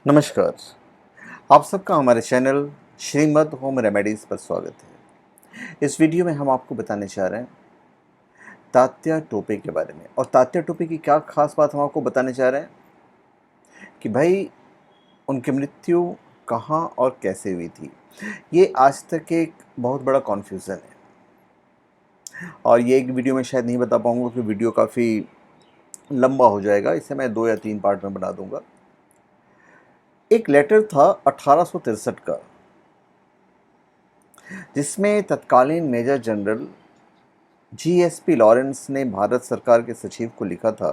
नमस्कार। आप सबका हमारे चैनल श्रीमद् होम रेमेडीज़ पर स्वागत है। इस वीडियो में हम आपको बताने जा रहे हैं तात्या टोपे के बारे में। और तात्या टोपे की क्या खास बात हम आपको बताने जा रहे हैं कि भाई उनकी मृत्यु कहाँ और कैसे हुई थी। ये आज तक एक बहुत बड़ा कन्फ्यूज़न है और ये एक वीडियो में शायद नहीं बता पाऊँगा क्योंकि वीडियो काफ़ी लंबा हो जाएगा। इसे मैं 2 या 3 पार्ट में बना दूँगा। एक लेटर था 1863 का, जिसमें तत्कालीन मेजर जनरल जीएसपी लॉरेंस ने भारत सरकार के सचिव को लिखा था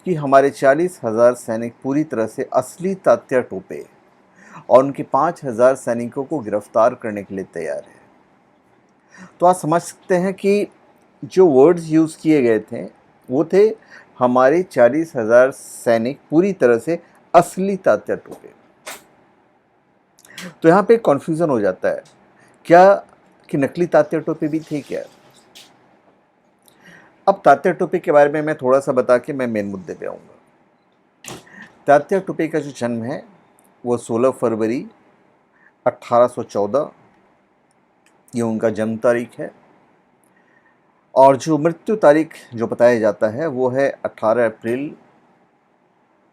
कि हमारे 40,000 सैनिक पूरी तरह से असली तात्या टोपे और उनके 5,000 सैनिकों को गिरफ्तार करने के लिए तैयार है। तो आप समझ सकते हैं कि जो वर्ड्स यूज़ किए गए थे वो थे हमारे 40,000 सैनिक पूरी तरह से असली तात्या टोपे। तो यहाँ पे कन्फ्यूज़न हो जाता है क्या कि नकली तात्या टोपे भी थे क्या। अब तात्या टोपे के बारे में मैं थोड़ा सा बता के मैं मेन मुद्दे पे आऊँगा। तात्या टोपे का जो जन्म है वो 16 फरवरी 1814 ये उनका जन्म तारीख है। और जो मृत्यु तारीख जो बताया जाता है वो है 18 अप्रैल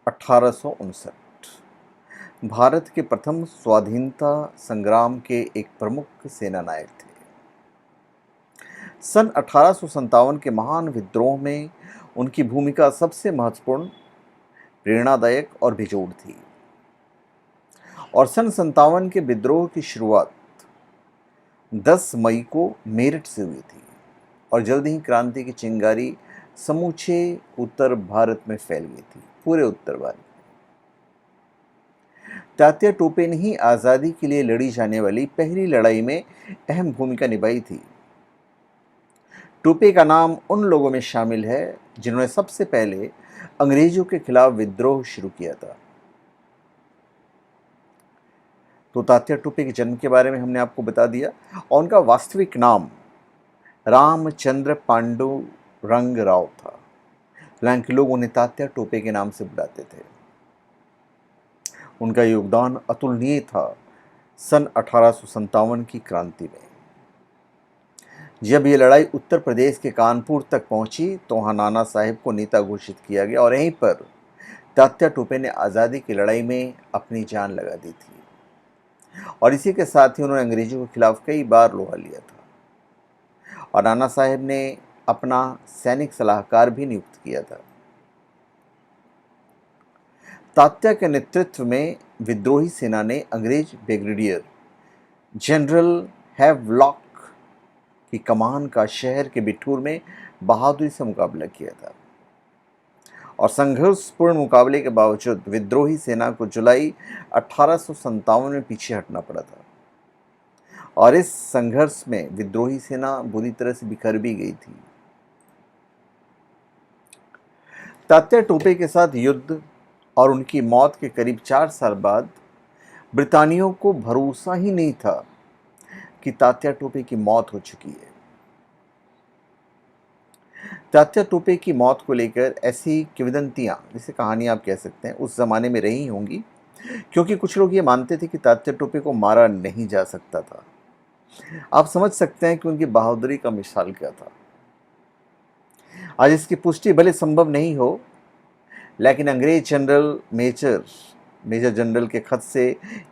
1859। भारत के प्रथम स्वाधीनता संग्राम के एक प्रमुख सेना नायक थे। सन 1857 के महान विद्रोह में उनकी भूमिका सबसे महत्वपूर्ण, प्रेरणादायक और बेजोड़ थी। और सन 57 के विद्रोह की शुरुआत 10 मई को मेरठ से हुई थी और जल्द ही क्रांति की चिंगारी समूचे उत्तर भारत में फैल गई थी, पूरे उत्तर भारत में। तात्या टोपे ने ही आज़ादी के लिए लड़ी जाने वाली पहली लड़ाई में अहम भूमिका निभाई थी। टोपे का नाम उन लोगों में शामिल है जिन्होंने सबसे पहले अंग्रेजों के खिलाफ विद्रोह शुरू किया था। तो तात्या टोपे के जन्म के बारे में हमने आपको बता दिया और उनका वास्तविक नाम रामचंद्र पांडुरंग राव था। हालांकि लोग उन्हें तात्या टोपे के नाम से बुलाते थे। उनका योगदान अतुलनीय था सन 1857 की क्रांति में। जब ये लड़ाई उत्तर प्रदेश के कानपुर तक पहुंची तो वहां नाना साहेब को नेता घोषित किया गया और यहीं पर तात्या टोपे ने आज़ादी की लड़ाई में अपनी जान लगा दी थी। और इसी के साथ ही उन्होंने अंग्रेजों के खिलाफ कई बार लोहा लिया था और नाना साहेब ने अपना सैनिक सलाहकार भी नियुक्त किया था। तात्या के नेतृत्व में विद्रोही सेना ने अंग्रेज ब्रिगेडियर जनरल हैवलॉक की कमान का शहर के बिठूर में बहादुरी से मुकाबला किया था और संघर्षपूर्ण मुकाबले के बावजूद विद्रोही सेना को जुलाई 1857 में पीछे हटना पड़ा था। और इस संघर्ष में विद्रोही सेना बुरी तरह से बिखर भी गई थी। तात्या टोपे के साथ युद्ध और उनकी मौत के करीब 4 साल बाद ब्रितानियों को भरोसा ही नहीं था कि तात्या टोपे की मौत हो चुकी है। तात्या टोपे की मौत को लेकर ऐसी किंवदंतियां, जिसे कहानी आप कह सकते हैं, उस जमाने में रही होंगी क्योंकि कुछ लोग ये मानते थे कि तात्या टोपे को मारा नहीं जा सकता था। आप समझ सकते हैं कि उनकी बहादुरी का मिसाल क्या था। आज इसकी पुष्टि भले संभव नहीं हो, लेकिन अंग्रेज जनरल मेजर जनरल के खत से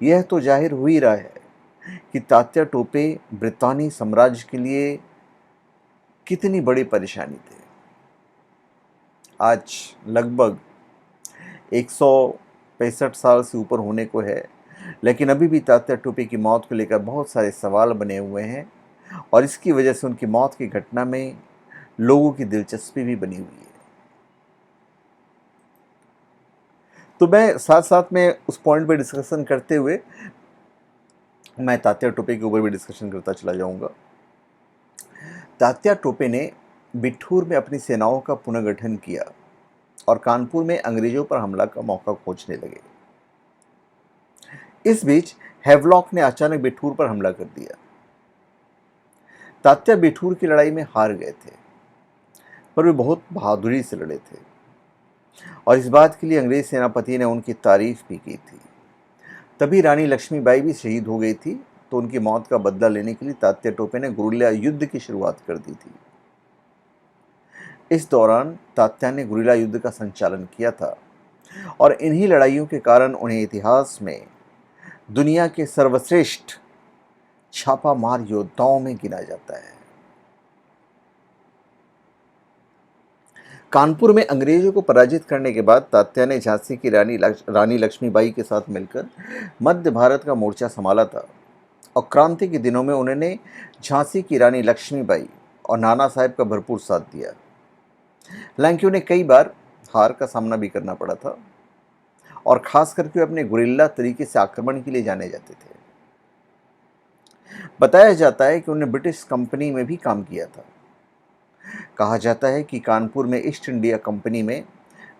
यह तो जाहिर हो ही रहा है कि तात्या टोपे ब्रितानी साम्राज्य के लिए कितनी बड़ी परेशानी थे। आज लगभग 165 साल से ऊपर होने को है, लेकिन अभी भी तात्या टोपे की मौत को लेकर बहुत सारे सवाल बने हुए हैं और इसकी वजह से उनकी मौत की घटना में लोगों की दिलचस्पी भी बनी हुई है। तो मैं साथ साथ में उस पॉइंट पे डिस्कशन करते हुए मैं तात्या टोपे के ऊपर भी डिस्कशन करता चला जाऊंगा। तात्या टोपे ने बिठूर में अपनी सेनाओं का पुनर्गठन किया और कानपुर में अंग्रेजों पर हमला का मौका खोजने लगे। इस बीच हैवलॉक ने अचानक बिठूर पर हमला कर दिया। तात्या बिठूर की लड़ाई में हार गए थे, पर वे बहुत बहादुरी से लड़े थे और इस बात के लिए अंग्रेज सेनापति ने उनकी तारीफ भी की थी। तभी रानी लक्ष्मीबाई भी शहीद हो गई थी, तो उनकी मौत का बदला लेने के लिए तात्या टोपे ने गुरिल्ला युद्ध की शुरुआत कर दी थी। इस दौरान तात्या ने गुरिल्ला युद्ध का संचालन किया था और इन्हीं लड़ाइयों के कारण उन्हें इतिहास में दुनिया के सर्वश्रेष्ठ छापामार योद्धाओं में गिना जाता है। कानपुर में अंग्रेजों को पराजित करने के बाद तात्या ने झांसी की रानी लक्ष्मीबाई के साथ मिलकर मध्य भारत का मोर्चा संभाला था और क्रांति के दिनों में उन्होंने झांसी की रानी लक्ष्मीबाई और नाना साहब का भरपूर साथ दिया। हालांकि उन्हें कई बार हार का सामना भी करना पड़ा था और खास करके अपने गुरिल्ला तरीके से आक्रमण के लिए जाने जाते थे। बताया जाता है कि उन्होंने ब्रिटिश कंपनी में भी काम किया था। कहा जाता है कि कानपुर में ईस्ट इंडिया कंपनी में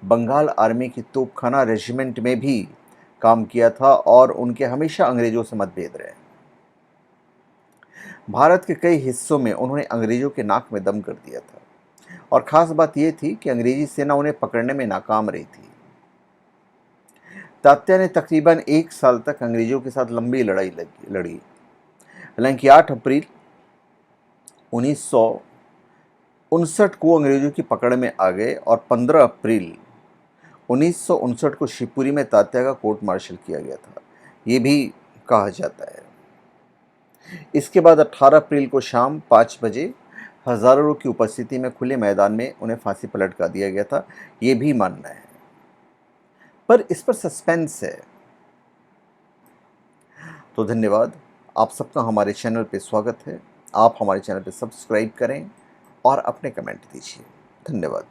बंगाल आर्मी की तोपखाना रेजिमेंट में भी काम किया था और उनके हमेशा अंग्रेजों से मतभेद रहे। भारत के कई हिस्सों में उन्होंने अंग्रेजों के नाक में दम कर दिया था और ख़ास बात यह थी कि अंग्रेजी सेना उन्हें पकड़ने में नाकाम रही थी। तात्या ने तकरीबन 1 साल तक अंग्रेजों के साथ लंबी लड़ाई लड़ी। हालांकि 8 अप्रैल 1959 को अंग्रेजों की पकड़ में आ गए और 15 अप्रैल 1959 को शिवपुरी में तात्या का कोर्ट मार्शल किया गया था, ये भी कहा जाता है। इसके बाद 18 अप्रैल को शाम 5 बजे हजारों लोग की उपस्थिति में खुले मैदान में उन्हें फांसी पर लटका दिया गया था, ये भी मानना है, पर इस पर सस्पेंस है। तो धन्यवाद, आप सबका हमारे चैनल पे स्वागत है। आप हमारे चैनल पे सब्सक्राइब करें और अपने कमेंट दीजिए। धन्यवाद।